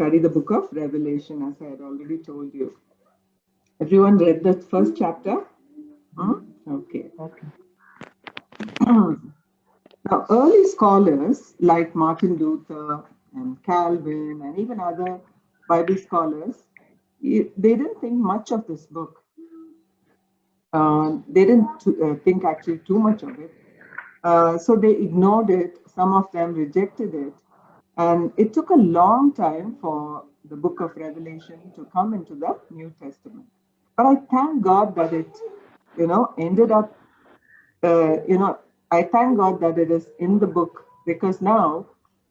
study the book of Revelation, as I had already told you. Everyone read the first chapter? Okay. Now, early scholars like Martin Luther and Calvin and even other Bible scholars, they didn't think much of this book. They didn't think actually too much of it. So they ignored it. Some of them rejected it. And it took a long time for the book of Revelation to come into the New Testament. But I thank God that it, ended up, I thank God that it is in the book, because now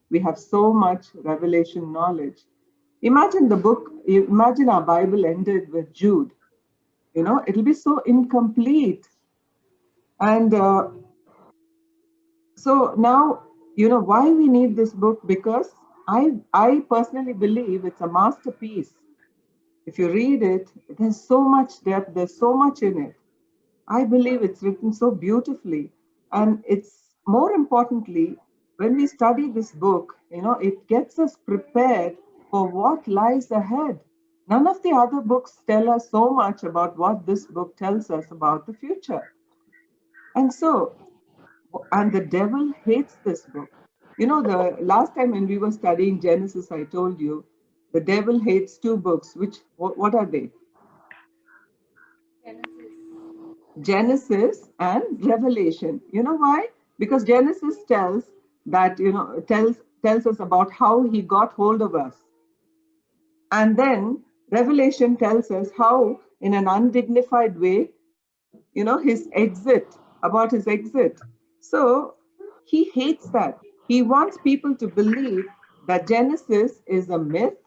we have so much revelation knowledge. Imagine our Bible ended with Jude. It'll be so incomplete. And so now, why we need this book, because I personally believe it's a masterpiece. If you read it, there's so much depth, there's so much in it. I believe it's written so beautifully. And it's more importantly, when we study this book, it gets us prepared for what lies ahead. None of the other books tell us so much about what this book tells us about the future. And the devil hates this book. The last time when we were studying Genesis, I told you the devil hates two books. What are they? Genesis and Revelation. You know why? Because Genesis tells that, tells us about how he got hold of us. And then Revelation tells us how, in an undignified way, about his exit. So he hates that. He wants people to believe that Genesis is a myth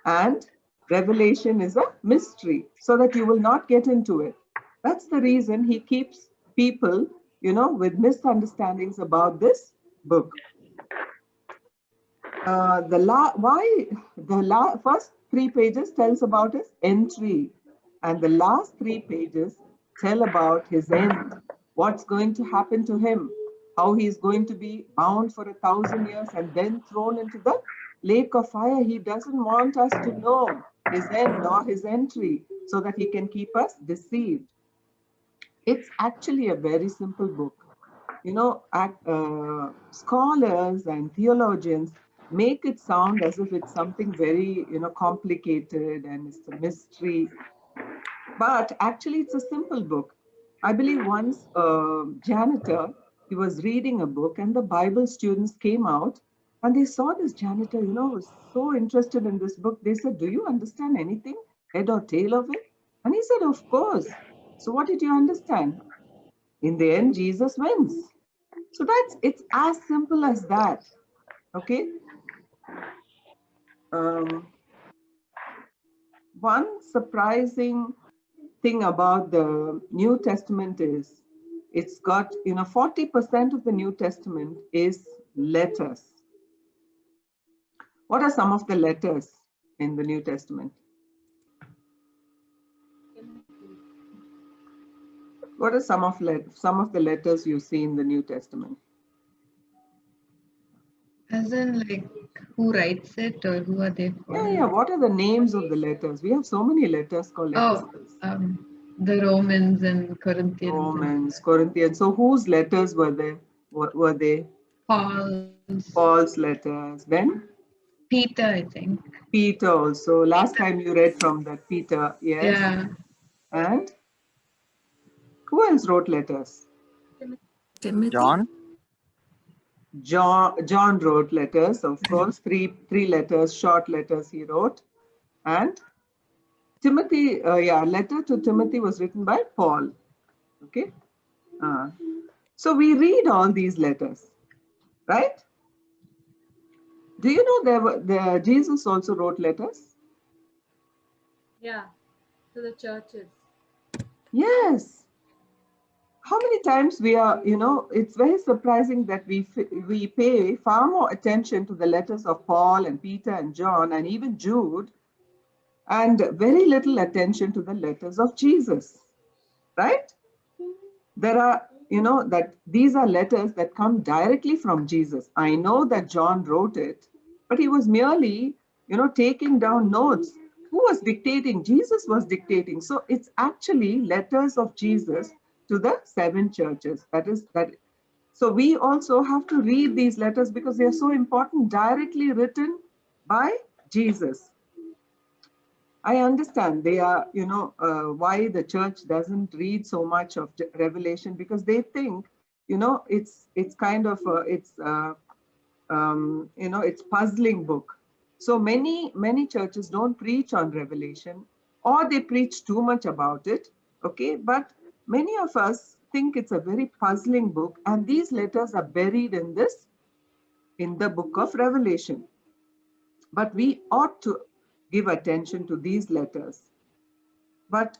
and Revelation is a mystery, so that you will not get into it. That's the reason he keeps people, with misunderstandings about this book. First 3 pages tells about his entry, and the last 3 pages tell about his end, what's going to happen to him, how he's going to be bound for 1,000 years and then thrown into the lake of fire. He doesn't want us to know his end or his entry, so that he can keep us deceived. It's actually a very simple book. Scholars and theologians make it sound as if it's something very, complicated and it's a mystery. But actually, it's a simple book. I believe once a janitor, he was reading a book, and the Bible students came out and they saw this janitor, was so interested in this book. They said, "Do you understand anything, head or tail of it?" And he said, "Of course." So what did you understand? In the end, Jesus wins. So it's as simple as that. Okay. One surprising thing about the New Testament is it's got, 40% of the New Testament is letters. What are some of the letters in the New Testament? What are some of the letters you see in the New Testament? As in, like, who writes it or who are they for? Yeah. What are the names of the letters? We have so many letters called epistles. The Romans and Corinthians. Corinthians. So whose letters were they? What were they? Paul's letters. Then? Peter, I think. Peter also. Last time you read from that Peter, yes. Yeah. And who else wrote letters? John. John wrote letters, of course. Three letters, short letters he wrote. And Timothy, letter to Timothy was written by Paul. Okay. So we read all these letters, right? Do you know Jesus also wrote letters? Yeah, to the churches. Yes. How many times we are, it's very surprising that we pay far more attention to the letters of Paul and Peter and John and even Jude, and very little attention to the letters of Jesus, right? There are, that these are letters that come directly from Jesus. I know that John wrote it, but he was merely taking down notes. Who was dictating? Jesus was dictating. So it's actually letters of Jesus to the 7 churches. That. So we also have to read these letters because they are so important, directly written by Jesus. I understand they are, why the church doesn't read so much of Revelation, because they think, it's kind of, it's puzzling book. So many churches don't preach on Revelation, or they preach too much about it. Okay, but many of us think it's a very puzzling book, and these letters are buried in the book of Revelation. But we ought to give attention to these letters. But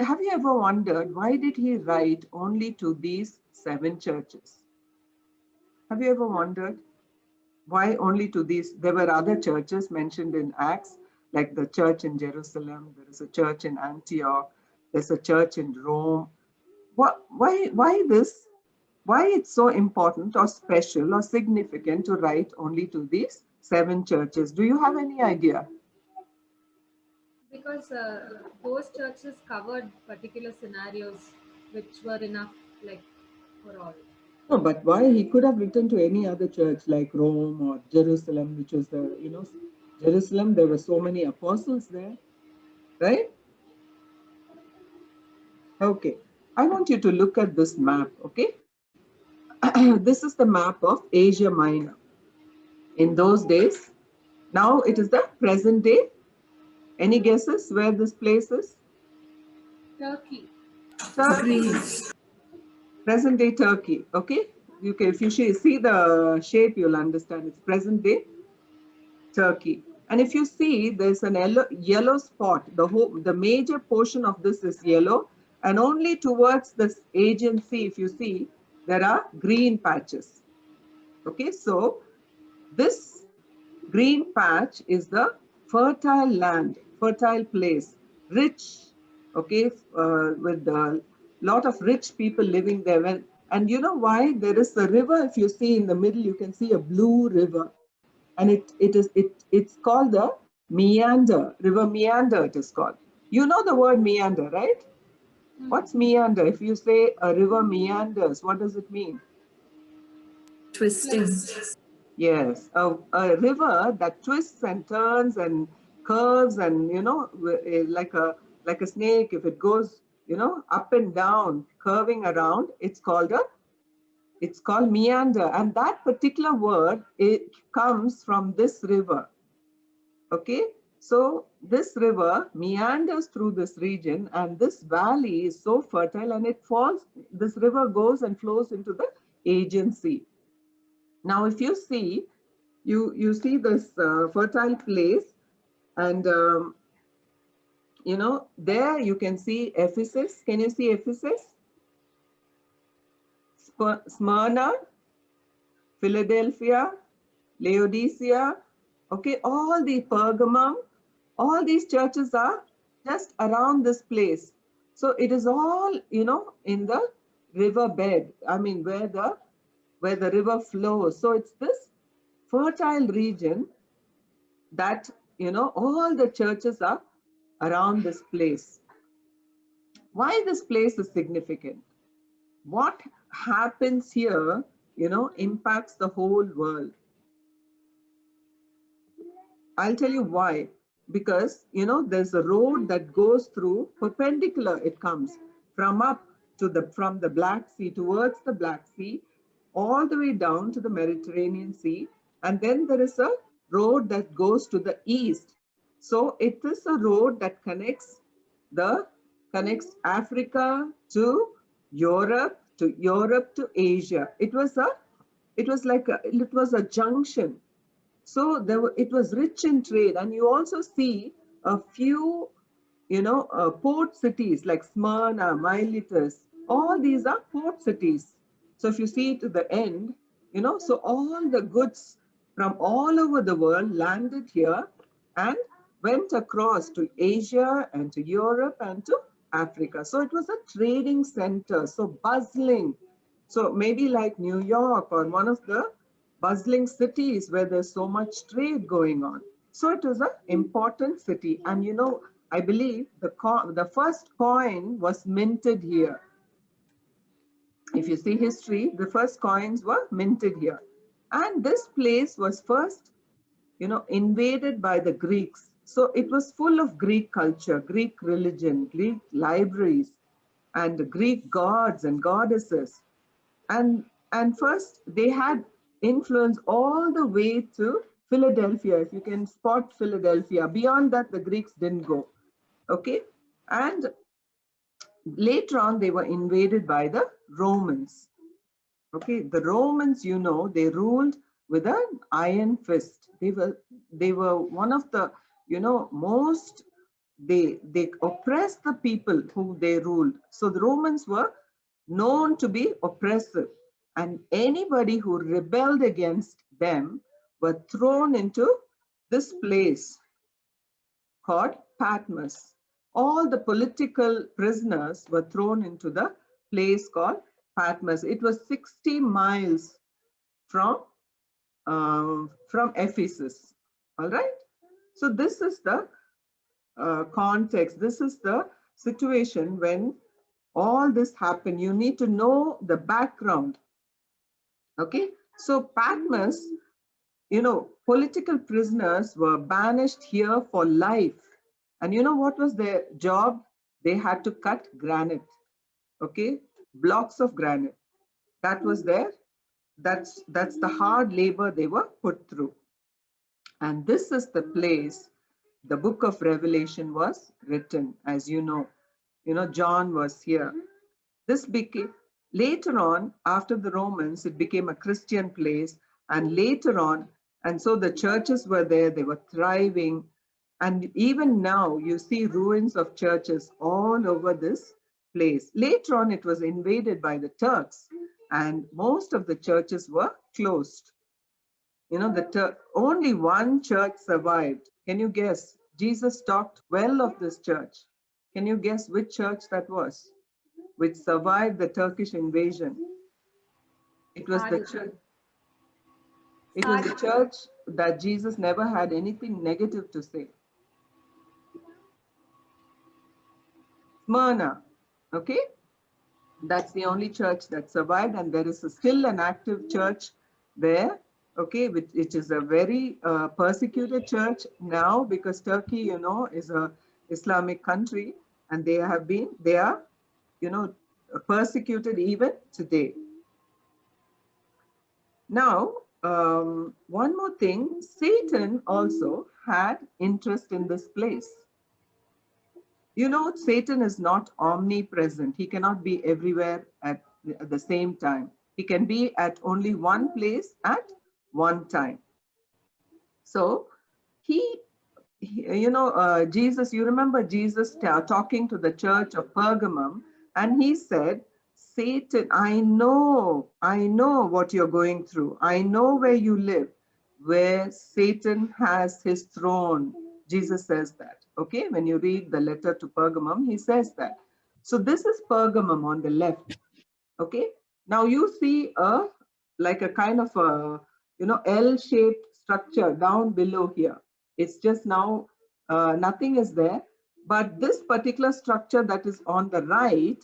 have you ever wondered why did he write only to these 7 churches? Have you ever wondered why only to these? There were other churches mentioned in Acts, like the church in Jerusalem. There is a church in Antioch. There's a church in Rome. Why this? Why it's so important or special or significant to write only to these 7 churches? Do you have any idea? Because those churches covered particular scenarios which were enough, like, for all. No, but why? He could have written to any other church like Rome or Jerusalem, which was Jerusalem. There were so many apostles there, right? Okay. I want you to look at this map, okay? This is the map of Asia Minor. In those days, now it is the present day. Any guesses where this place is? Turkey. Greece. Present day Turkey, okay? If you see the shape, you'll understand it's present day Turkey. And if you see, there's an yellow spot. The major portion of this is yellow, and only towards this Aegean Sea, if you see, there are green patches. Okay, so this green patch is the fertile land, fertile place, rich, okay, with a lot of rich people living there. And you know why? There is a river, if you see in the middle, you can see a blue river. And it's called the Meander, River Meander it is called. You know the word meander, right? What's meander? If you say a river meanders, what does it mean? Twisting. Yes, a river that twists and turns and curves and, like a snake, if it goes, up and down, curving around, it's called meander. And that particular word, it comes from this river. Okay, so this river meanders through this region, and this valley is so fertile, and this river goes and flows into the Aegean Sea. Now, if you see, you see this fertile place, and there you can see Ephesus. Can you see Ephesus? Smyrna, Philadelphia, Laodicea, okay, all the Pergamum, all these churches are just around this place. So it is all, in the river bed. I mean, where the river flows. So it's this fertile region that, all the churches are around this place. Why this place is significant? What happens here, impacts the whole world. I'll tell you why. Because, there's a road that goes through, perpendicular it comes, from the Black Sea, towards the Black Sea, all the way down to the Mediterranean Sea. And then there is a road that goes to the east. So it is a road that connects Africa to Europe to Asia. It was a junction. So it was rich in trade, and you also see a few, port cities like Smyrna, Miletus. All these are port cities. So if you see to the end, so all the goods from all over the world landed here and went across to Asia and to Europe and to Africa. So it was a trading center, so bustling. So maybe like New York or one of the bustling cities where there's so much trade going on. So it was an important city. And you know, I believe the first coin was minted here. If you see history, the first coins were minted here. And this place was first, you know, invaded by the Greeks. So it was full of Greek culture, Greek religion, Greek libraries, and Greek gods and goddesses. And first they had influence all the way to Philadelphia. If you can spot Philadelphia, beyond that the Greeks didn't go. Okay, and later on they were invaded by the Romans. Okay, the Romans, you know, they ruled with an iron fist. They were one of the, you know, most, they oppressed the people who they ruled. So the Romans were known to be oppressive, and anybody who rebelled against them were thrown into this place called Patmos. All the political prisoners were thrown into the place called Patmos. It was 60 miles from Ephesus. All right. So this is the context. This is the situation when all this happened. You need to know the background. Okay. So Patmos, you know, political prisoners were banished here for life. And you know what was their job? They had to cut granite. Okay, blocks of granite. That was that's the hard labor they were put through. And this is the place the book of Revelation was written. As you know, John was here. This became, later on, after the Romans, it became a Christian place. And later on, and so the churches were there, they were thriving. And even now, you see ruins of churches all over this place. Later on, it was invaded by the Turks, and most of the churches were closed. You know, only one church survived. Can you guess? Jesus talked well of this church. Can you guess which church that was, which survived the Turkish invasion? It was the church. It was the church that Jesus never had anything negative to say. Smyrna, okay? That's the only church that survived, and there is still an active church there, okay, which is a very persecuted church now, because Turkey, you know, is a Islamic country, and they are, you know, persecuted even today. Now, one more thing, Satan also had interest in this place. You know, Satan is not omnipresent. He cannot be everywhere at the same time. He can be at only one place at one time. So Jesus, you remember Jesus talking to the church of Pergamum, and he said, Satan, I know what you're going through. I know where you live, where Satan has his throne. Jesus says that, okay? When you read the letter to Pergamum, he says that. So this is Pergamum on the left, okay? Now you see like a kind of a, you know, L-shaped structure down below here. It's just now, nothing is there. But this particular structure that is on the right,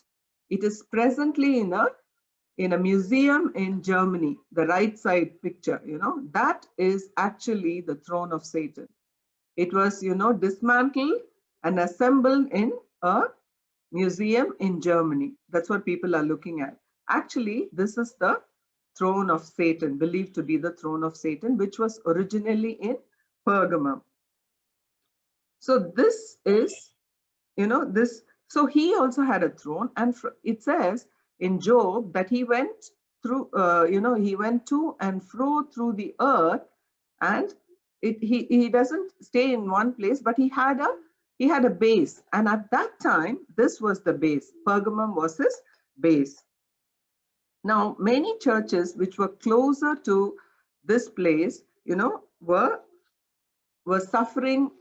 it is presently in a museum in Germany. The right side picture, you know, that is actually the throne of Satan. It was, you know, dismantled and assembled in a museum in Germany. That's what people are looking at. Actually, this is the throne of Satan, believed to be the throne of Satan, which was originally in Pergamum. So this is, you know, this. So he also had a throne, and it says in Job that he went through, he went to and fro through the earth, and he doesn't stay in one place, but he had a base, and at that time this was the base. Pergamum was his base. Now many churches which were closer to this place, you know, were suffering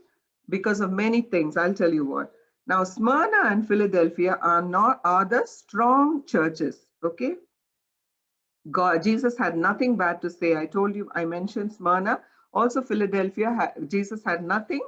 because of many things. I'll tell you what. Now Smyrna and Philadelphia are the strong churches, okay? Jesus had nothing bad to say. I told you, I mentioned Smyrna. Also, Philadelphia, Jesus had nothing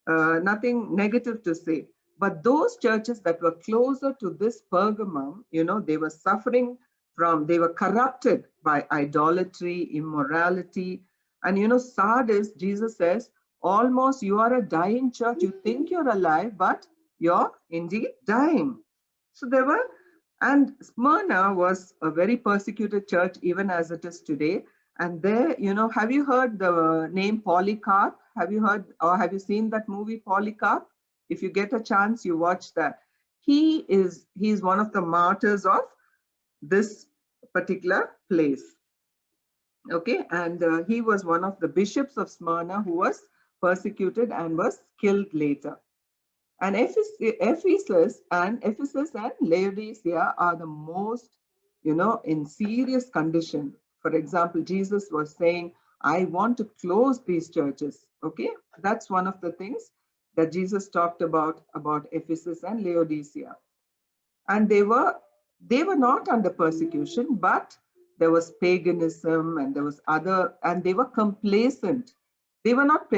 negative to say. But those churches that were closer to this Pergamum, they were suffering from, they were corrupted by idolatry, immorality. And Sardis, Jesus says, almost you are a dying church. You think you're alive, but you're indeed dying. So there were, and Smyrna was a very persecuted church, even as it is today. And there, have you heard the name Polycarp? Have you heard or have you seen that movie Polycarp? If you get a chance, you watch that. He's one of the martyrs of this particular place. Okay, and he was one of the bishops of Smyrna who was persecuted and was killed later. And Ephesus and Laodicea are the most, in serious condition. For example, Jesus was saying, I want to close these churches. Okay, that's one of the things that Jesus talked about Ephesus and Laodicea. And they were not under persecution, but there was paganism and there was and they were complacent. They were not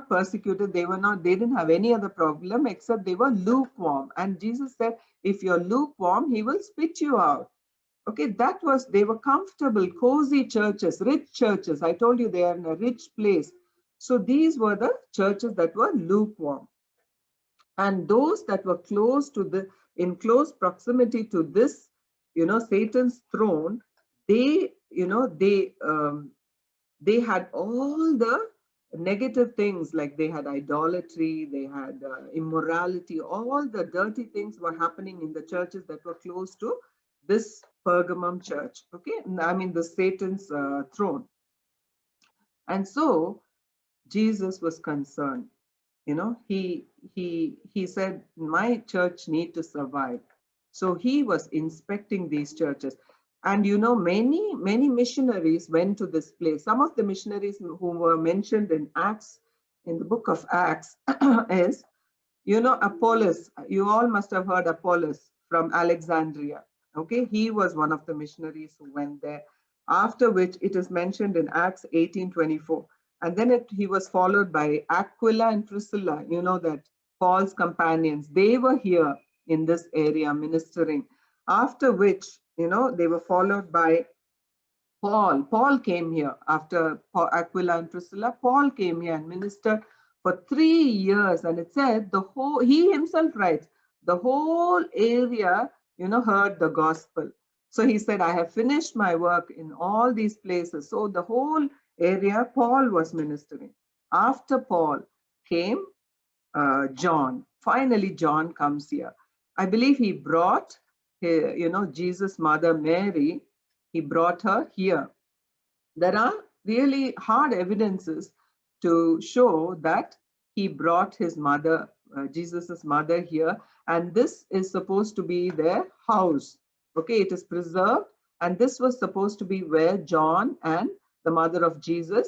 persecuted. They didn't have any other problem except they were lukewarm. And Jesus said, if you're lukewarm, he will spit you out. Okay, they were comfortable, cozy churches, rich churches. I told you they are in a rich place. So these were the churches that were lukewarm. And those that were in close proximity to this, Satan's throne, they had all the negative things, like they had idolatry, they had immorality, all the dirty things were happening in the churches that were close to this Pergamum church. Okay, I mean the Satan's throne. And so Jesus was concerned. He said, my church need to survive. So he was inspecting these churches. And many missionaries went to this place. Some of the missionaries who were mentioned in Acts, in the book of Acts, is, Apollos. You all must have heard Apollos from Alexandria. Okay, he was one of the missionaries who went there. After which it is mentioned in Acts 18:24. And then he was followed by Aquila and Priscilla, that Paul's companions. They were here in this area ministering. After which, they were followed by Paul. Paul came here after Aquila and Priscilla. Paul came here and ministered for 3 years. And it said he himself writes, the whole area, heard the gospel. So he said, I have finished my work in all these places. So the whole area, Paul was ministering. After Paul came John. Finally, John comes here. I believe he brought, Jesus' mother Mary, he brought her here. There are really hard evidences to show that he brought his mother, Jesus's mother here, and this is supposed to be their house. Okay, it is preserved, and this was supposed to be where John and the mother of Jesus,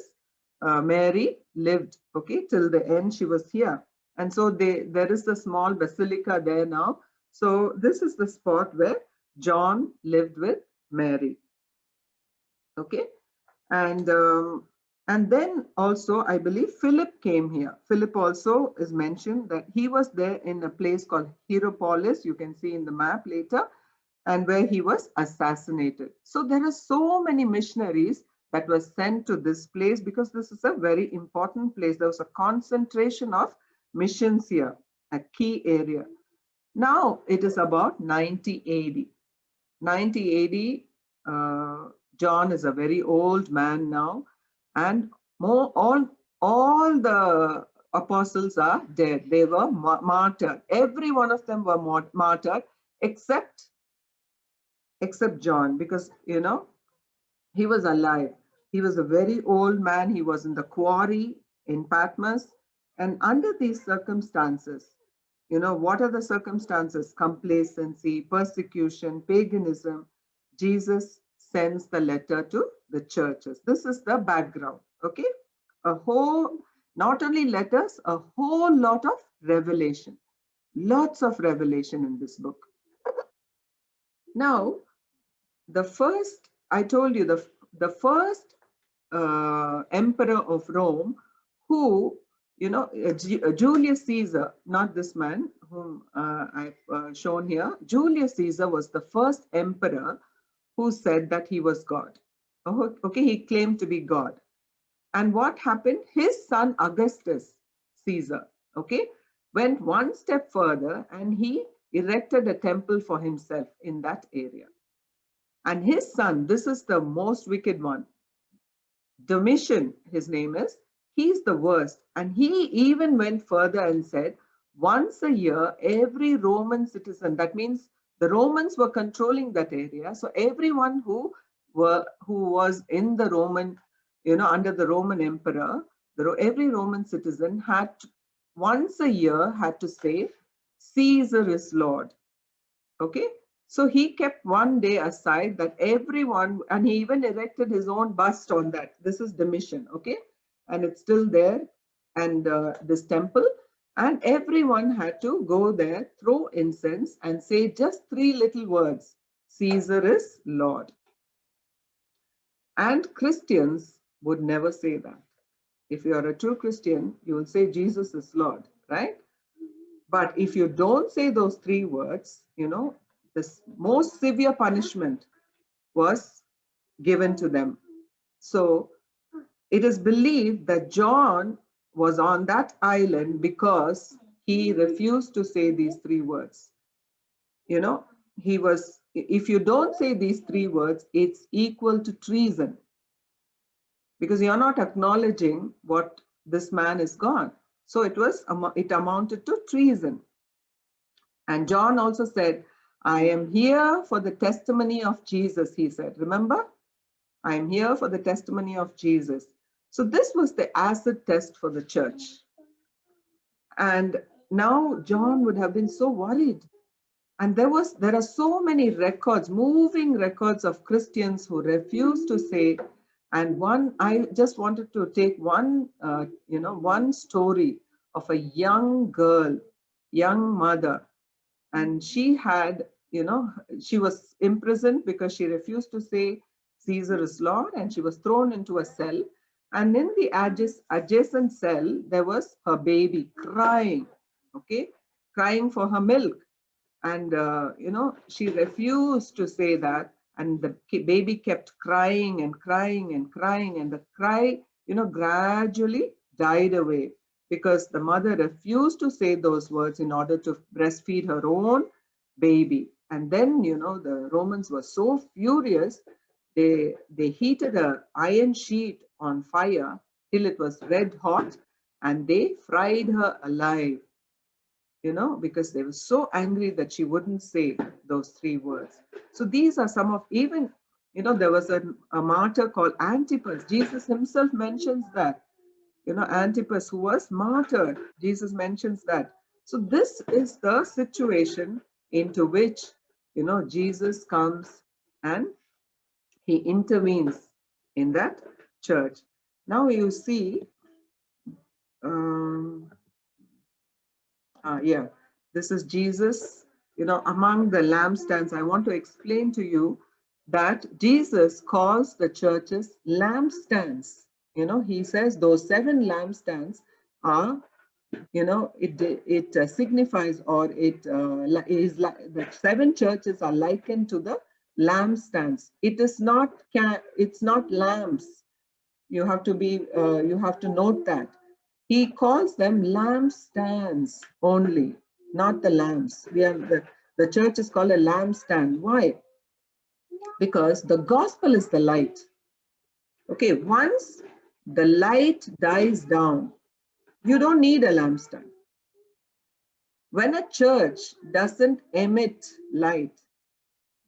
Mary, lived. Okay, till the end she was here. And so there is a small basilica there now. So this is the spot where John lived with Mary. Okay, and then also I believe Philip came here. Philip also is mentioned that he was there in a place called Hierapolis. You can see in the map later, and where he was assassinated. So there are so many missionaries that were sent to this place because this is a very important place. There was a concentration of missions here, a key area. Now it is about 90 AD. 90 AD, John is a very old man now, and all the apostles are dead. They were martyred. Every one of them were martyred except John, because he was alive. He was a very old man. He was in the quarry in Patmos, and under these circumstances, what are the circumstances? Complacency, persecution, paganism. Jesus sends the letter to the churches. This is the background. Okay, not only letters, a whole lot of revelation. Lots of revelation in this book. Now, I told you the first emperor of Rome who, Julius Caesar, not this man whom I've shown here. Julius Caesar was the first emperor who said that he was God. Okay, he claimed to be God. And what happened? His son Augustus Caesar, okay, went one step further and he erected a temple for himself in that area. And his son, this is the most wicked one, Domitian, his name is, he's the worst. And he even went further and said, once a year, every Roman citizen, that means the Romans were controlling that area. So everyone who was in the Roman, under the Roman emperor, every Roman citizen had once a year had to say, Caesar is Lord. Okay. So he kept one day aside that everyone, and he even erected his own bust on that. This is Domitian, okay? And it's still there, and this temple. And everyone had to go there, throw incense, and say just 3 little words. Caesar is Lord. And Christians would never say that. If you are a true Christian, you will say Jesus is Lord, right? But if you don't say those 3 words, the most severe punishment was given to them. So it is believed that John was on that island because he refused to say these 3 words. If you don't say these 3 words, it's equal to treason, because you're not acknowledging what this man is God. So it amounted to treason. And John also said, I am here for the testimony of Jesus, he said. Remember? I am here for the testimony of Jesus. So this was the acid test for the church. And now John would have been so worried. And there are so many records, moving records of Christians who refused to say. And I just wanted to take one story of a young girl, young mother. And she had, she was imprisoned because she refused to say Caesar is Lord, and she was thrown into a cell. And in the adjacent cell, there was her baby crying, okay, crying for her milk. And, she refused to say that. And the baby kept crying and crying and crying. And the cry, gradually died away, because the mother refused to say those words in order to breastfeed her own baby. And then, the Romans were so furious, they heated an iron sheet on fire till it was red hot, and they fried her alive, because they were so angry that she wouldn't say those 3 words. So these are some of, even, there was a martyr called Antipas. Jesus himself mentions that. Antipas, who was martyred, Jesus mentions that. So this is the situation into which, Jesus comes and he intervenes in that church. Now you see, this is Jesus, among the lampstands. I want to explain to you that Jesus calls the churches lampstands. He says those 7 lampstands are, it signifies, or it is like the 7 churches are likened to the lampstands. It's not lamps. You have to note that. He calls them lampstands only, not the lamps. The church is called a lampstand. Why? Because the gospel is the light. Okay, once the light dies down, you don't need a lampstand. When a church doesn't emit light,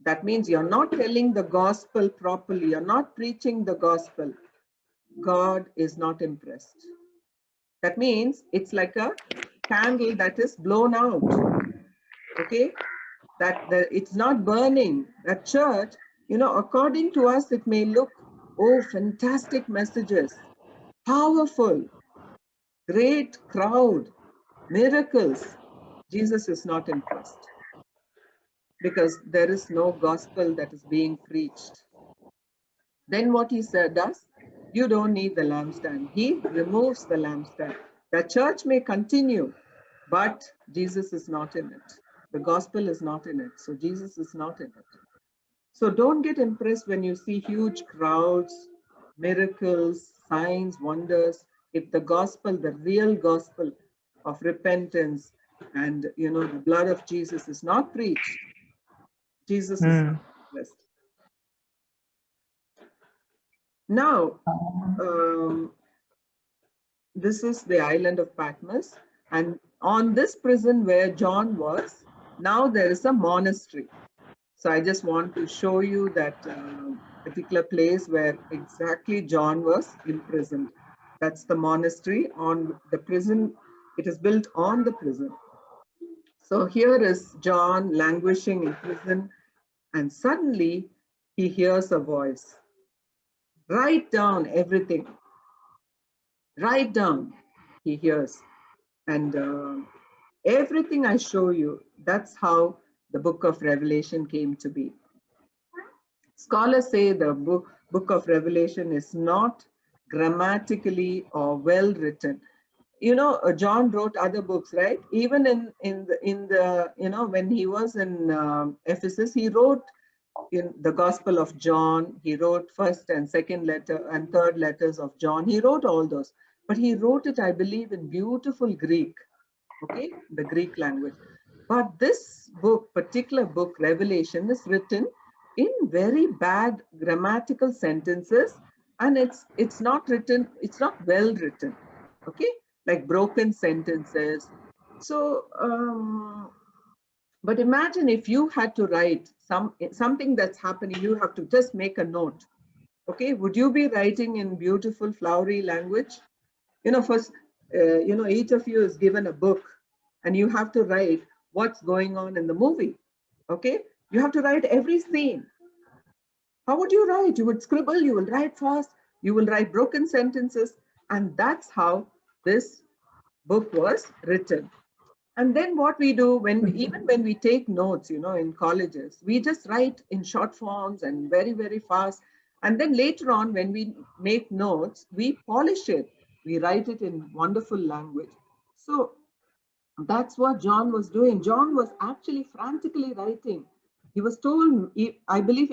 that means you're not telling the gospel properly, you're not preaching the gospel, God is not impressed. That means it's like a candle that is blown out, okay? It's not burning. That church, according to us, it may look, oh, fantastic messages, powerful, great crowd, miracles. Jesus is not impressed, because there is no gospel that is being preached. Then what he does, You don't need the lampstand. He removes the lampstand. The church may continue, but Jesus is not in it. The gospel is not in it. So Jesus is not in it. So don't get impressed when you see huge crowds, miracles, signs, wonders. If the gospel, the real gospel of repentance and the blood of Jesus is not preached, Jesus is not blessed. Now, this is the island of Patmos, and on this prison where John was, now there is a monastery. So I just want to show you that particular place where exactly John was imprisoned. That's the monastery on the prison. It is built on the prison. So here is John languishing in prison, and suddenly he hears a voice. Write down everything. Write down, he hears. And everything I show you, that's how the book of Revelation came to be. Scholars say the book of Revelation is not grammatically or well written. John wrote other books, right? Even in the when he was in Ephesus, he wrote in the Gospel of John. He wrote first and second letter and third letters of John. He wrote all those, but he wrote it, I believe, in beautiful Greek. Okay, the Greek language. But this book, particular book, Revelation, is written in very bad grammatical sentences, and it's not well written. Okay, like broken sentences. So, but imagine if you had to write something that's happening, you have to just make a note. Okay, would you be writing in beautiful, flowery language? First, each of you is given a book, and you have to write what's going on in the movie. Okay, you have to write every scene. How would you write? You would scribble, you will write fast, you will write broken sentences, and that's how this book was written. And then what we do even when we take notes, in colleges, we just write in short forms and very, very fast. And then later on, when we make notes, we polish it. We write it in wonderful language. So that's what John was doing. John was actually frantically writing. He was told, I believe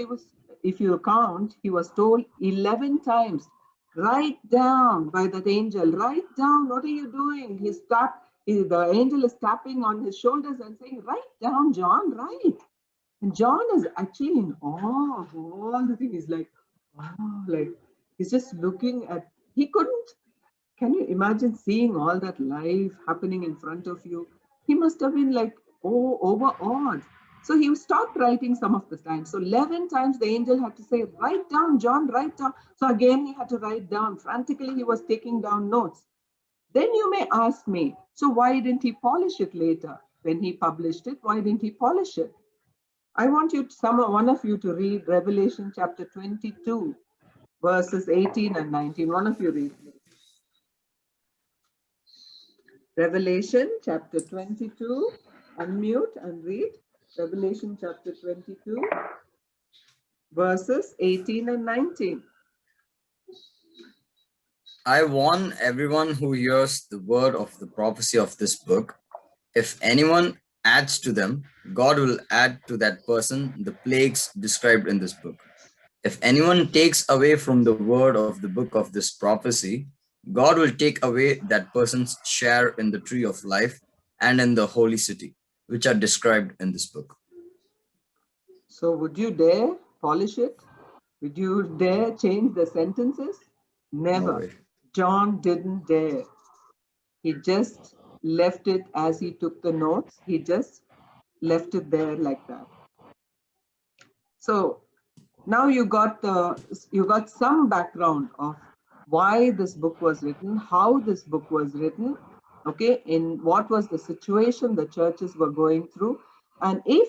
if you count, he was told 11 times, write down by that angel, write down, what are you doing? The angel is tapping on his shoulders and saying, write down, John, write. And John is actually in awe of all the things. He's like, wow, like he's just looking at, can you imagine seeing all that life happening in front of you? He must have been like, overawed. So he stopped writing some of the time. So 11 times the angel had to say, write down, John, write down. So again, he had to write down. Frantically, he was taking down notes. Then you may ask me, so why didn't he polish it later? When he published it, why didn't he polish it? I want one of you to read Revelation chapter 22, verses 18 and 19. One of you read, please. Revelation chapter 22, unmute and read. Revelation chapter 22, verses 18 and 19. I warn everyone who hears the word of the prophecy of this book. If anyone adds to them, God will add to that person the plagues described in this book. If anyone takes away from the word of the book of this prophecy, God will take away that person's share in the tree of life and in the holy city, which are described in this book. So would you dare polish it? Would you dare change the sentences? Never. No way. John didn't dare. He just left it as he took the notes. He just left it there like that. So now you got some background of why this book was written, how this book was written, okay, in what was the situation the churches were going through. And if,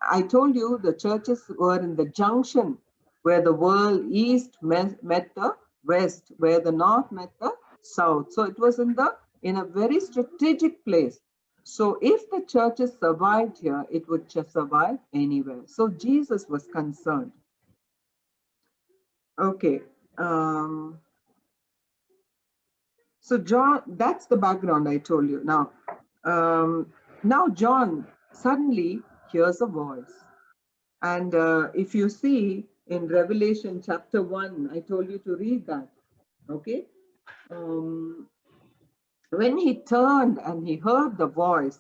I told you the churches were in the junction where the world east met the west, where the north met the south. So it was in a very strategic place. So if the churches survived here, it would just survive anywhere. So Jesus was concerned. Okay, Um, so John, that's the background I told you. Now John suddenly hears a voice. And if you see in Revelation chapter 1, I told you to read that. Okay. When he turned and he heard the voice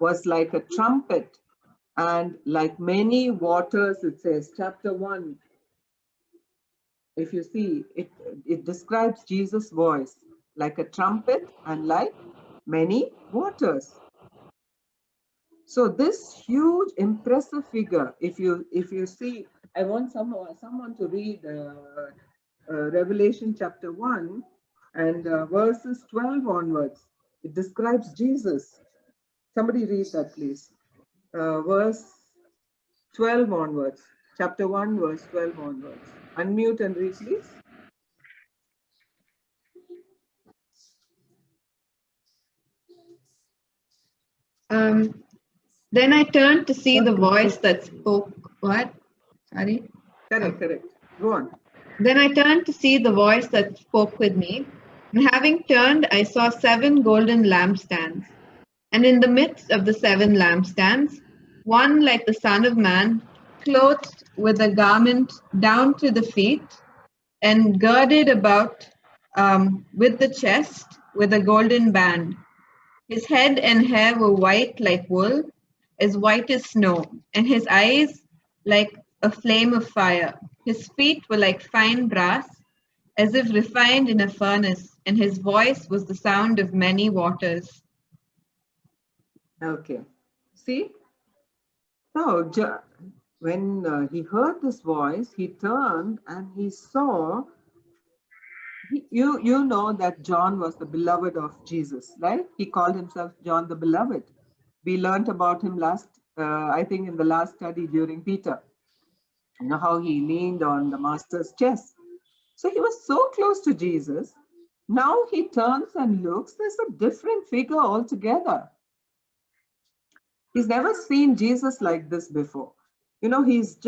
was like a trumpet and like many waters, it says, chapter 1. If you see, it describes Jesus' voice like a trumpet and like many waters. So this huge, impressive figure, if you see, I want someone to read Revelation chapter 1 and verses 12 onwards. It describes Jesus. Somebody read that, please. Verse 12 onwards. Chapter 1, verse 12 onwards. Unmute and read, please. Then I turned to see the voice that spoke. What? Sorry. Correct. Go on. Then I turned to see the voice that spoke with me. And having turned, I saw 7 golden lampstands. And in the midst of the 7 lampstands, one like the Son of Man, clothed with a garment down to the feet, and girded about with the chest with a golden band. His head and hair were white like wool, as white as snow, and his eyes like a flame of fire. His feet were like fine brass, as if refined in a furnace, and his voice was the sound of many waters. Okay. See? Now, when he heard this voice, he turned and he saw, you know that John was the beloved of Jesus, right? He called himself John the Beloved. We learned about him I think in the last study during Peter. You know how he leaned on the master's chest. So he was so close to Jesus. Now he turns and looks, there's a different figure altogether. He's never seen Jesus like this before. You know, he's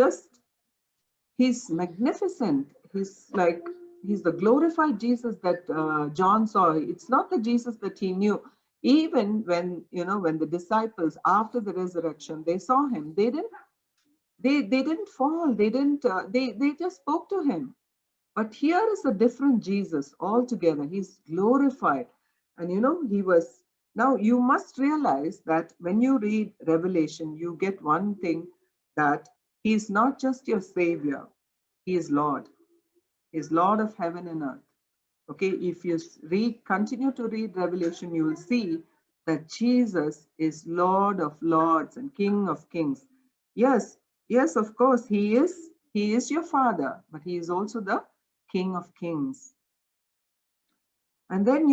magnificent. He's the glorified Jesus that John saw. It's not the Jesus that he knew. Even when the disciples after the resurrection, they saw him, they didn't fall. They just spoke to him. But here is a different Jesus altogether. He's glorified. And now you must realize that when you read Revelation, you get one thing, that he's not just your savior, he is Lord. He's Lord of heaven and earth. Okay, if you continue to read Revelation, you will see that Jesus is Lord of lords and King of kings. Yes, of course, he is your father, but he is also the King of kings. And then,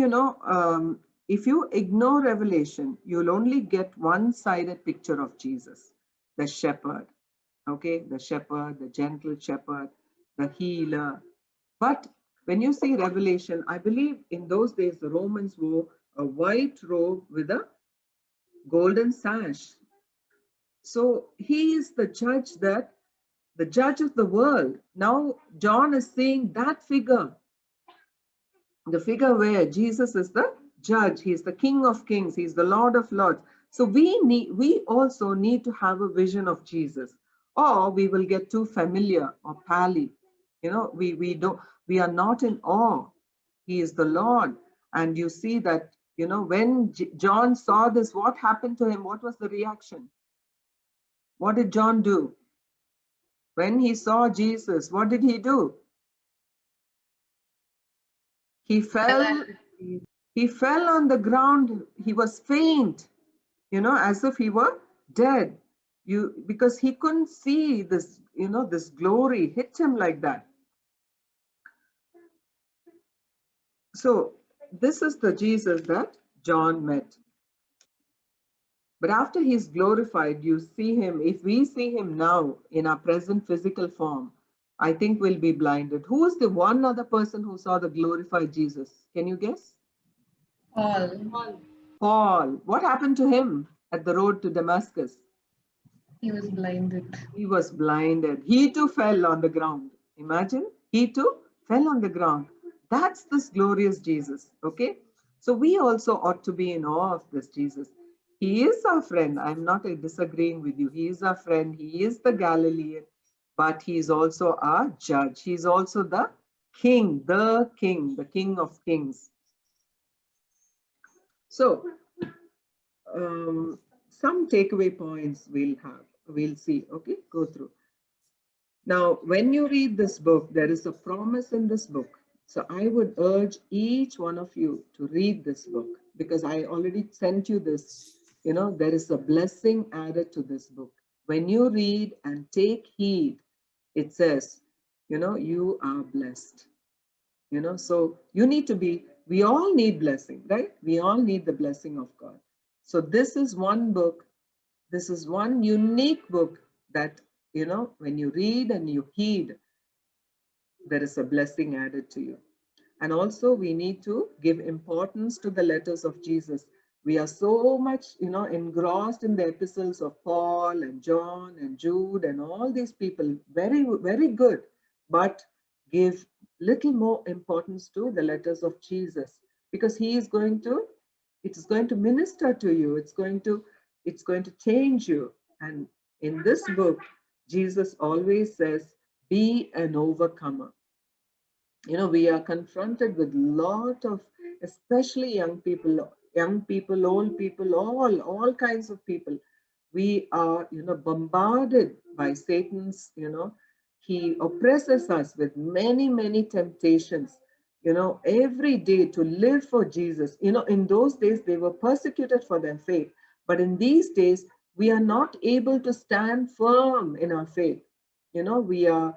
if you ignore Revelation, you'll only get one-sided picture of Jesus, the shepherd, okay? The shepherd, the gentle shepherd, the healer. But when you see Revelation, I believe in those days, the Romans wore a white robe with a golden sash. So he is the judge of the world. Now, John is seeing that figure, the figure where Jesus is the judge, he's the King of kings, he's the Lord of lords. So we also need to have a vision of Jesus, or we will get too familiar or pally. We are not in awe. He is the Lord. And you see that, when John saw this, what happened to him? What was the reaction? What did John do? When he saw Jesus, what did he do? He fell on the ground. He was faint, as if he were dead. Because he couldn't see this, this glory hit him like that. So this is the Jesus that John met. But after he's glorified, you see him. If we see him now in our present physical form, I think we'll be blinded. Who is the one other person who saw the glorified Jesus? Can you guess? Paul. What happened to him at the road to Damascus? He was blinded. He was blinded. He too fell on the ground. Imagine. He too fell on the ground. That's this glorious Jesus. Okay. So we also ought to be in awe of this Jesus. He is our friend. I'm not disagreeing with you. He is our friend. He is the Galilean, but he is also our judge. He is also the king, the king of kings. So, some takeaway points we'll see. Okay, go through. Now, when you read this book, there is a promise in this book. So I would urge each one of you to read this book, because I already sent you this. You know, there is a blessing added to this book. When you read and take heed, it says, you know, you are blessed. You know, so you need to be, we all need blessing, right? We all need the blessing of God. So this is one book, this is one unique book that, you know, when you read and you heed, there is a blessing added to you. And also we need to give importance to the letters of Jesus. We are so much, you know, engrossed in the epistles of Paul and John and Jude and all these people. Very, very good. But give little more importance to the letters of Jesus, because he is going to, it is going to minister to you. It's going to change you. And in this book, Jesus always says, be an overcomer. You know, we are confronted with lot of, especially young people, old people, all kinds of people. We are, you know, bombarded by Satan's, you know, he oppresses us with many, many temptations, you know, every day to live for Jesus. You know, in those days, they were persecuted for their faith. But in these days, we are not able to stand firm in our faith. You know, we are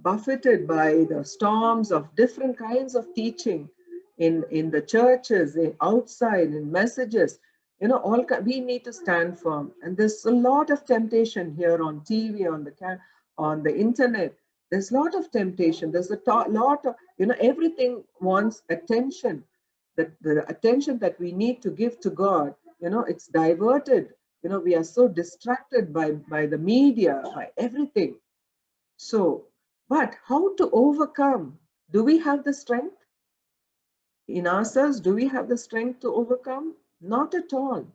buffeted by the storms of different kinds of teaching in the churches, outside, in messages. You know, we need to stand firm. And there's a lot of temptation here on TV, on the internet. There's a lot of temptation. There's a lot of, you know, everything wants attention. The attention that we need to give to God, you know, it's diverted. You know, we are so distracted by the media, by everything. So, but how to overcome? Do we have the strength in ourselves? Do we have the strength to overcome? Not at all.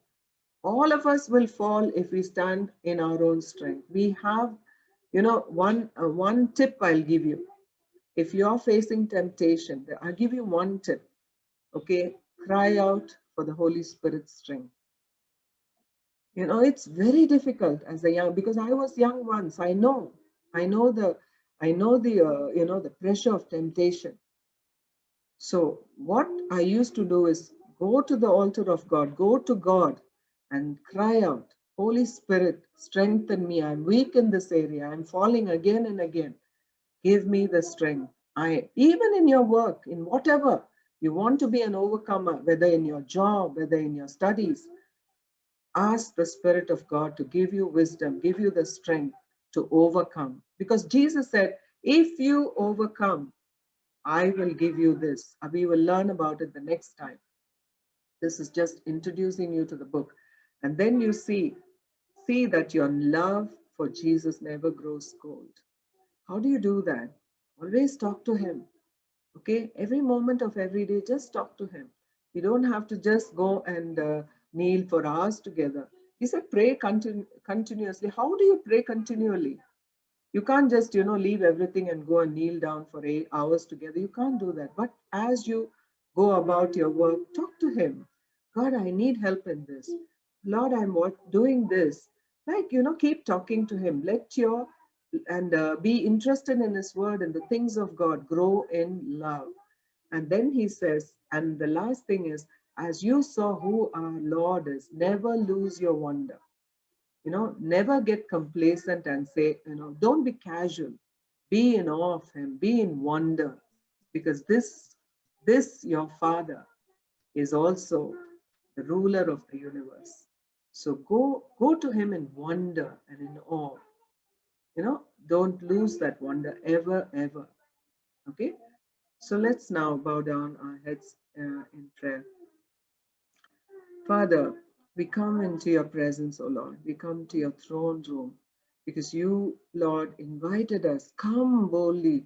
All of us will fall if we stand in our own strength. We have, you know, one tip I'll give you. If you're facing temptation, I'll give you one tip. Okay, cry out for the Holy Spirit's strength. You know, it's very difficult as a young, because I was young once. I know the you know, the pressure of temptation. So what I used to do is go to the altar of God, go to God and cry out, Holy Spirit, strengthen me. I'm weak in this area. I'm falling again and again. Give me the strength. Even in your work, in whatever you want to be an overcomer, whether in your job, whether in your studies, ask the Spirit of God to give you wisdom, give you the strength to overcome. Because Jesus said, if you overcome, I will give you this. We will learn about it the next time. This is just introducing you to the book. And then you see that your love for Jesus never grows cold. How do you do that? Always talk to him. Okay, every moment of every day, just talk to him. You don't have to just go and kneel for hours together. He said, pray continuously. How do you pray continually? You can't just, you know, leave everything and go and kneel down for 8 hours together. You can't do that. But as you go about your work, talk to him. God, I need help in this. Lord, I'm doing this. Like, you know, keep talking to him. Be interested in his word and the things of God. Grow in love. And then he says, and the last thing is, as you saw who our Lord is, never lose your wonder. You know, never get complacent and say, you know, don't be casual. Be in awe of him. Be in wonder. Because this your Father is also the ruler of the universe. So go to him in wonder and in awe. You know, don't lose that wonder ever, ever. Okay? So let's now bow down our heads in prayer. Father, we come into your presence, O Lord. We come to your throne room because you, Lord, invited us. Come boldly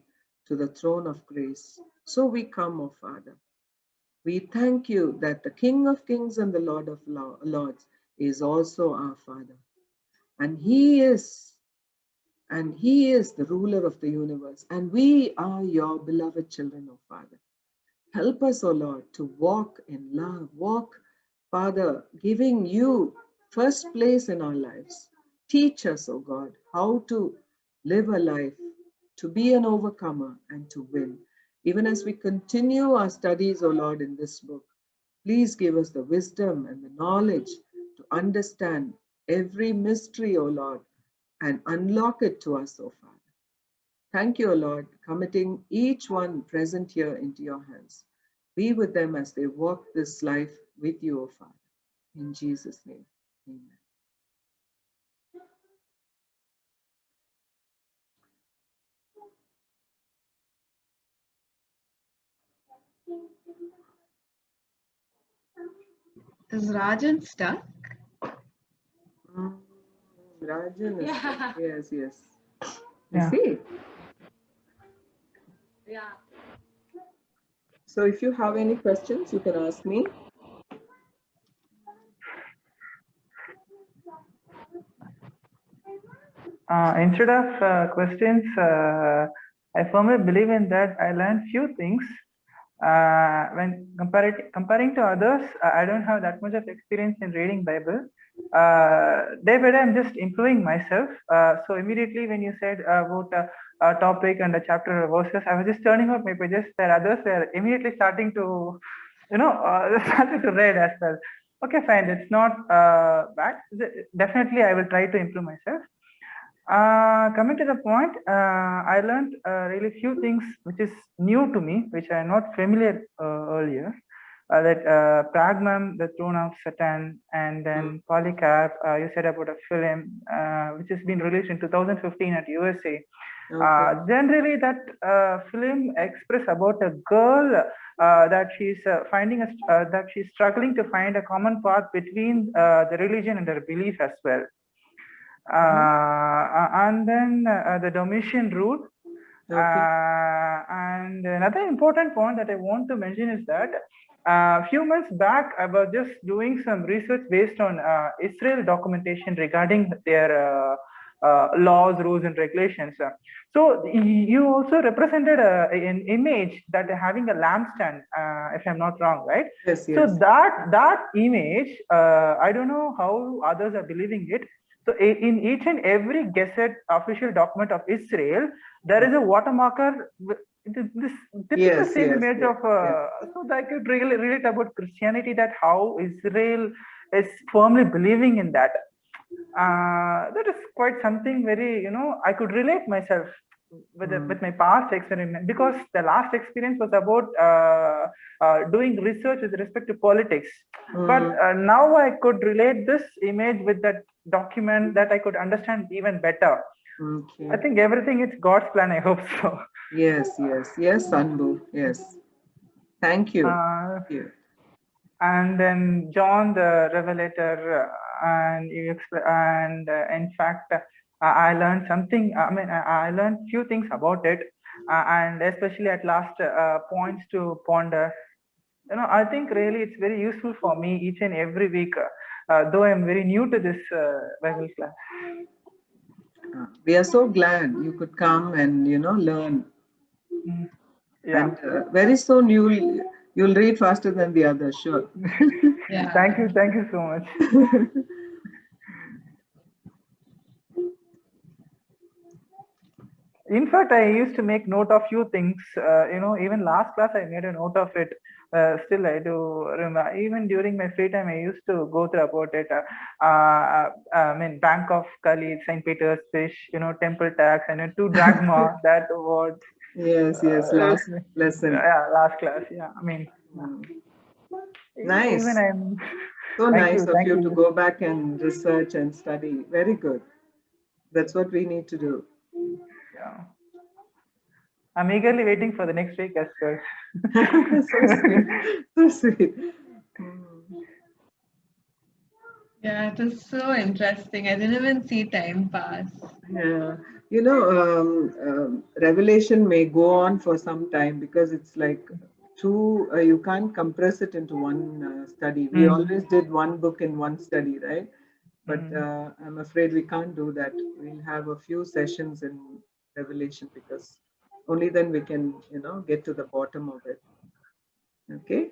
to the throne of grace. So we come, O Father. We thank you that the King of Kings and the Lord of Lords is also our Father. And He is the ruler of the universe. And we are your beloved children, O Father. Help us, O Lord, to walk in love. Walk, Father, giving you first place in our lives. Teach us, O God, how to live a life, to be an overcomer and to win. Even as we continue our studies, O Lord, in this book, please give us the wisdom and the knowledge to understand every mystery, O Lord, and unlock it to us, O Father. Thank you, O Lord, committing each one present here into your hands. Be with them as they walk this life with you, O Father. In Jesus' name, amen. Is Rajan stuck? Rajan is Yeah. yes. Yeah. I see. Yeah. So if you have any questions, you can ask me. Instead of questions, I firmly believe in that. I learned few things. When comparing to others, I don't have that much of experience in reading Bible. Day by day, I'm just improving myself. So immediately when you said about a topic and a chapter or verses, I was just turning out my pages. Where others were immediately starting to, started to read as well. Okay, fine. It's not bad. Definitely, I will try to improve myself. Coming to the point, I learned really few things which is new to me, which I am not familiar earlier. That Pragmam, the throne of Satan, and then Polycarp, you said about a film which has been released in 2015 at USA. Okay. Generally, that film express about a girl that she's finding that she's struggling to find a common path between the religion and her belief as well. And then the Domitian rule. Okay. And another important point that I want to mention is that a few months back, I was just doing some research based on Israel documentation regarding their laws, rules, and regulations. So you also represented an image that having a lampstand, if I'm not wrong, right? Yes. So that image, I don't know how others are believing it. So in each and every Gazette official document of Israel, there is a watermarker. This typical Yes, same yes, image yes, of so that I could really relate about Christianity, that how Israel is firmly believing in that. That is quite something very, I could relate myself with my past experiment, because the last experience was about doing research with respect to politics. But now I could relate this image with that document, that I could understand even better. Okay. I think everything is God's plan. I hope so. Yes, Sanbu. Yes. Thank you. Thank you. And then John the Revelator, and in fact, I learned something. I mean, I learned few things about it, and especially at last points to ponder. I think really it's very useful for me each and every week, though I'm very new to this Bible class. We are so glad you could come and learn. Yeah. And very soon you'll read faster than the others, sure. Yeah. Thank you so much. In fact, I used to make note of few things. Even last class I made a note of it. Still, I do remember. Even during my free time, I used to go through about it. I mean, Bank of Kali, St. Peter's Fish, temple tax, and 2 drachma. That word. Yes. Last lesson. Yeah, last class. Yeah, I mean. Nice. Even I'm. So Thank nice you, of thank you you to go back and research and study. Very good. That's what we need to do. Yeah. I'm eagerly waiting for the next week as well. So sweet. Yeah, it was so interesting. I didn't even see time pass. Yeah. You know, Revelation may go on for some time because it's like you can't compress it into one study. We always did one book in one study, right? But I'm afraid we can't do that. We'll have a few sessions in Revelation because only then we can, get to the bottom of it. Okay.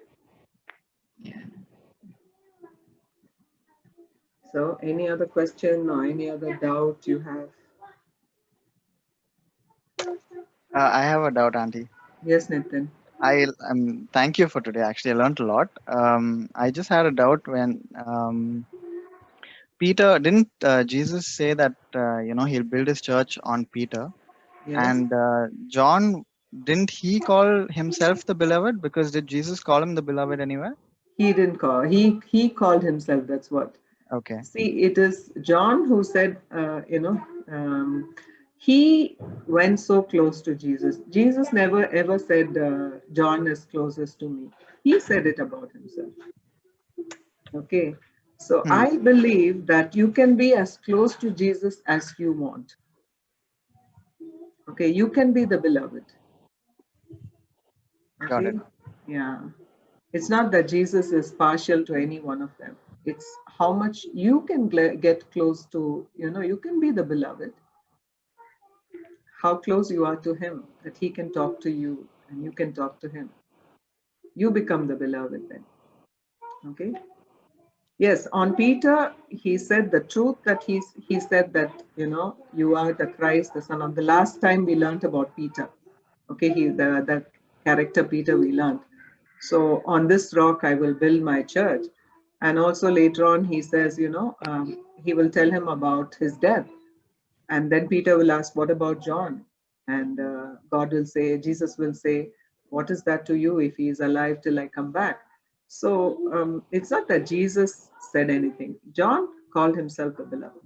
Yeah. So any other question or any other doubt you have? I have a doubt, Auntie. Yes, Nitin. Thank you for today. Actually, I learned a lot. I just had a doubt when Peter didn't Jesus say that he'll build his church on Peter, Yes. and John, didn't he call himself the beloved? Because did Jesus call him the beloved anywhere? He didn't call. He called himself. That's what. Okay. See, it is John who said, he went so close to Jesus. Jesus never ever said, John is closest to me. He said it about himself. Okay. So I believe that you can be as close to Jesus as you want. Okay. You can be the beloved. Okay. Got it. Yeah. It's not that Jesus is partial to any one of them. It's how much you can get close to, you can be the beloved. How close you are to him, that he can talk to you and you can talk to him. You become the beloved then. Okay. Yes, on Peter, he said the truth that he said that, you are the Christ, the Son of the last time we learned about Peter. Okay, the character Peter we learned. So on this rock, I will build my church. And also later on, he says, he will tell him about his death. And then Peter will ask, what about John? And God will say, Jesus will say, what is that to you if he is alive till I come back? So it's not that Jesus said anything. John called himself the beloved.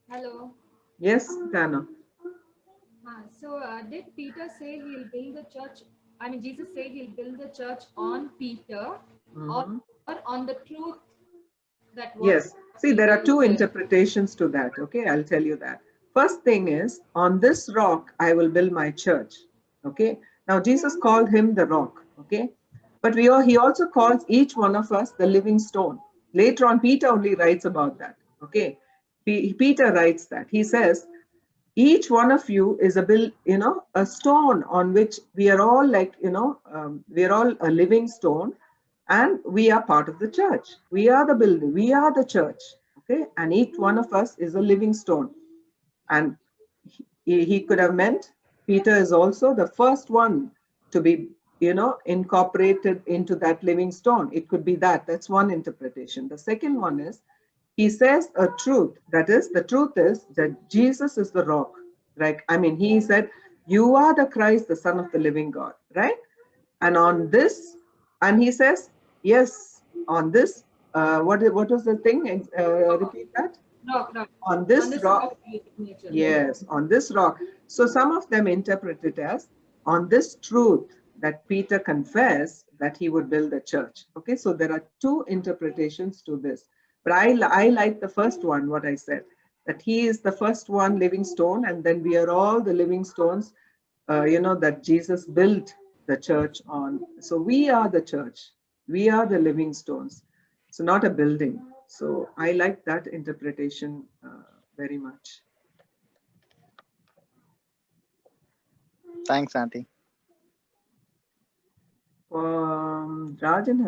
Hello. Yes, Dana. So did Peter say he'll build the church? I mean, Jesus said he'll build the church on Peter or on the truth that was. Yes. See, there are two interpretations to that. Okay, I'll tell you that. First thing is, on this rock, I will build my church. Okay. Now, Jesus called him the rock. Okay. But he also calls each one of us the living stone. Later on, Peter only writes about that. Okay. Peter writes that. He says, each one of you is a stone on which we are all we are all a living stone, and we are part of the church. We are the building. We are the church. Okay. And each one of us is a living stone. And he could have meant Peter is also the first one to be, incorporated into that living stone. It could be that. That's one interpretation. The second one is, he says a truth. That is, the truth is that Jesus is the rock. Right? I mean, he said, you are the Christ, the Son of the living God. Right? And on this, and he says, yes, on this, what was the thing? Repeat that. Rock. On this rock. Yes, on this rock. So some of them interpret it as, on this truth that Peter confessed that he would build a church. Okay, so there are two interpretations to this. But I like the first one, what I said, that he is the first one living stone, and then we are all the living stones, that Jesus built the church on. So we are the church. We are the living stones. So not a building. So I like that interpretation very much. Thanks, Auntie. Rajan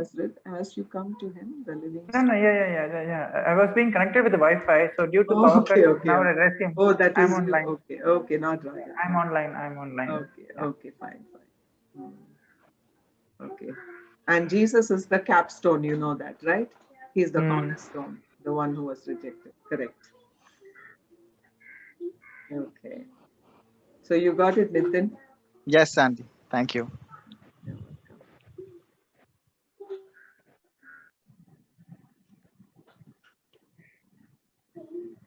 has you come to him, the living No, yeah. I was being connected with the Wi-Fi, so due to power cut, now I resume. Oh, that is I'm online. Okay, not Rajan. I'm online. Okay, fine. Okay. And Jesus is the capstone, you know that, right? He's the cornerstone, the one who was rejected. Correct. Okay. So you got it, Nitin? Yes, Auntie. Thank you.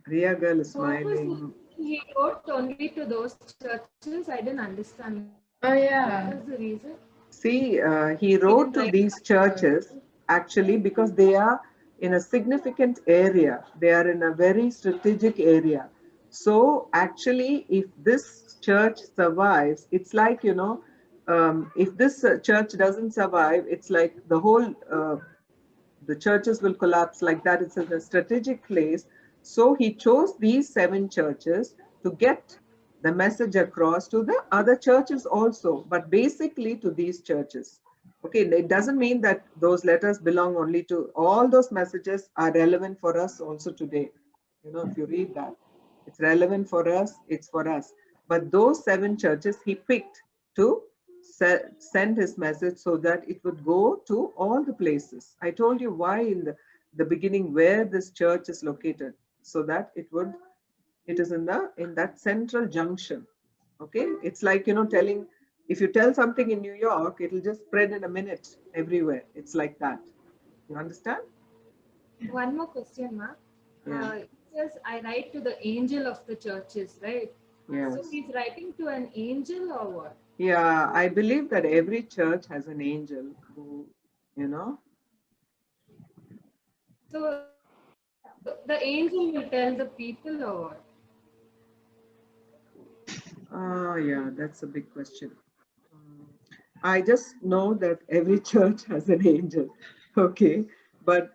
Ria girl is smiling. He wrote only to those churches. I didn't understand. Oh, yeah. What was the reason? See, he wrote to these churches actually because they are in a significant area. They are in a very strategic area. So actually, if this church survives, it's like, if this church doesn't survive, it's like the churches will collapse like that. It's a strategic place. So he chose these 7 churches to get the message across to the other churches also, but basically to these churches. Okay, it doesn't mean that those letters belong only to, all those messages are relevant for us also today. If you read that, it's relevant for us, it's for us. But those 7 churches he picked to send his message so that it would go to all the places. I told you why in the beginning where this church is located, so that it is in that central junction. Okay, it's like, telling, if you tell something in New York, it'll just spread in a minute everywhere. It's like that. You understand? One more question, Ma. Yeah. It says, I write to the angel of the churches, right? Yes. So he's writing to an angel or what? Yeah, I believe that every church has an angel who, So the angel will tell the people or what? Yeah, that's a big question. I just know that every church has an angel. Okay, but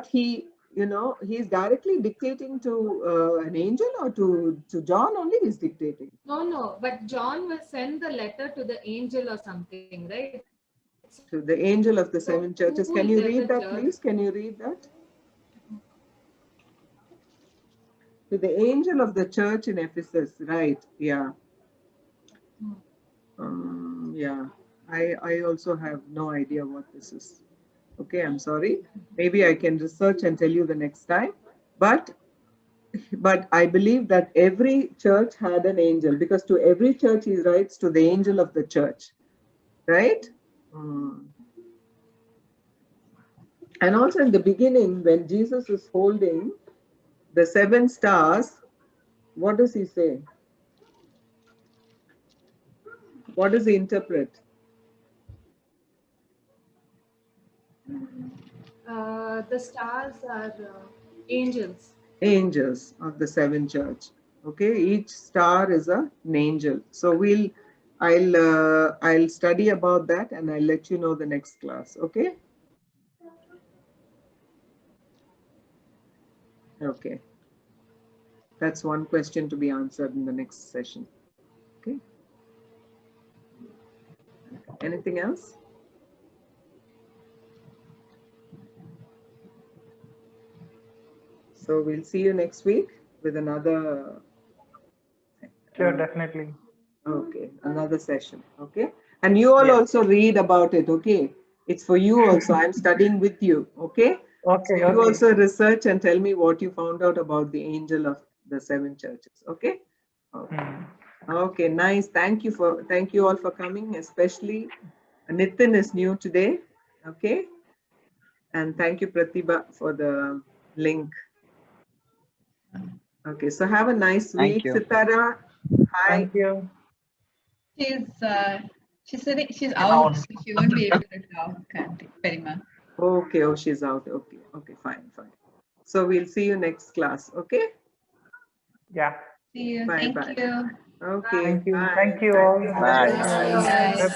he's directly dictating to an angel, or to John only he's dictating. No, but John will send the letter to the angel or something, right? To the angel of the 7 churches. Can you read that, please? Can you read that? To the angel of the church in Ephesus, right? Yeah. Yeah. I also have no idea what this is. Okay, I'm sorry. Maybe I can research and tell you the next time. But I believe that every church had an angel, because to every church he writes to the angel of the church, right? And also in the beginning, when Jesus is holding the 7 stars, what does he say? What does he interpret? The stars are angels. Angels of the 7 church. Okay, each star is an angel. So I'll study about that and I'll let you know the next class. Okay. Okay. That's one question to be answered in the next session. Okay. Anything else? So we'll see you next week with another. Sure, definitely. Okay, another session. Okay. And you all also read about it. Okay. It's for you also. I'm studying with you. Okay. Okay, So you also research and tell me what you found out about the angel of the 7 churches. Okay. Okay, nice. Thank you all for coming, especially Nitin is new today. Okay. And thank you, Pratibha, for the link. Okay, so have a nice week, you. Sitara. Hi. Thank you. She's out, so she won't be able to talk, Perima. Okay, oh, she's out. Okay, fine. So we'll see you next class. Okay. Yeah. See you. Bye. Thank you. Okay. Thank you. Bye. Thank you all. Bye. Bye. Bye-bye.